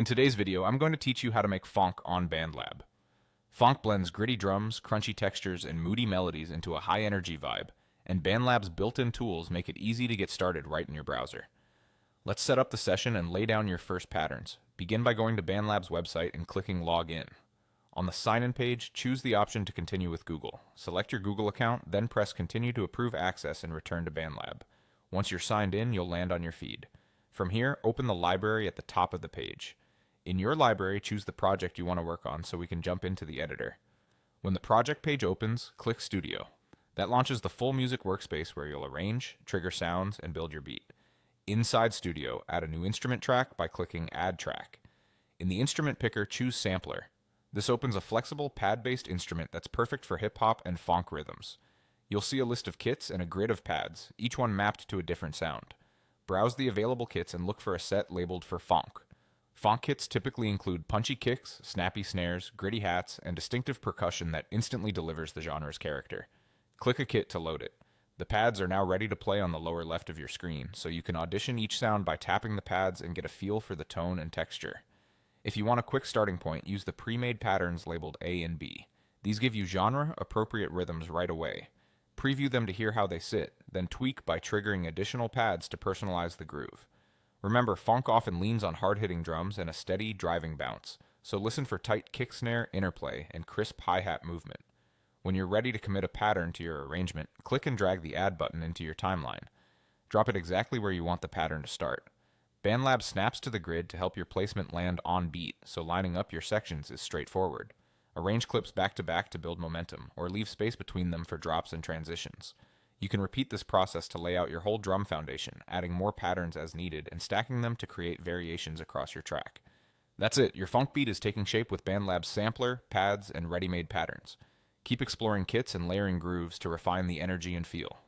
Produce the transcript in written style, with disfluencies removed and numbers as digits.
In today's video, I'm going to teach you how to make Phonk on BandLab. Phonk blends gritty drums, crunchy textures, and moody melodies into a high-energy vibe, and BandLab's built-in tools make it easy to get started right in your browser. Let's set up the session and lay down your first patterns. Begin by going to BandLab's website and clicking Log In. On the Sign-In page, choose the option to continue with Google. Select your Google account, then press Continue to approve access and return to BandLab. Once you're signed in, you'll land on your feed. From here, open the library at the top of the page. In your library, choose the project you want to work on so we can jump into the editor. When the project page opens, click Studio. That launches the full music workspace where you'll arrange, trigger sounds, and build your beat. Inside Studio, add a new instrument track by clicking Add Track. In the instrument picker, choose Sampler. This opens a flexible pad-based instrument that's perfect for hip-hop and funk rhythms. You'll see a list of kits and a grid of pads, each one mapped to a different sound. Browse the available kits and look for a set labeled for Phonk. Phonk kits typically include punchy kicks, snappy snares, gritty hats, and distinctive percussion that instantly delivers the genre's character. Click a kit to load it. The pads are now ready to play on the lower left of your screen, so you can audition each sound by tapping the pads and get a feel for the tone and texture. If you want a quick starting point, use the pre-made patterns labeled A and B. These give you genre-appropriate rhythms right away. Preview them to hear how they sit, then tweak by triggering additional pads to personalize the groove. Remember, Phonk often leans on hard-hitting drums and a steady, driving bounce, so listen for tight kick snare, interplay, and crisp hi-hat movement. When you're ready to commit a pattern to your arrangement, click and drag the Add button into your timeline. Drop it exactly where you want the pattern to start. BandLab snaps to the grid to help your placement land on beat, so lining up your sections is straightforward. Arrange clips back to back to build momentum, or leave space between them for drops and transitions. You can repeat this process to lay out your whole drum foundation, adding more patterns as needed and stacking them to create variations across your track. That's it, your funk beat is taking shape with BandLab's sampler, pads, and ready-made patterns. Keep exploring kits and layering grooves to refine the energy and feel.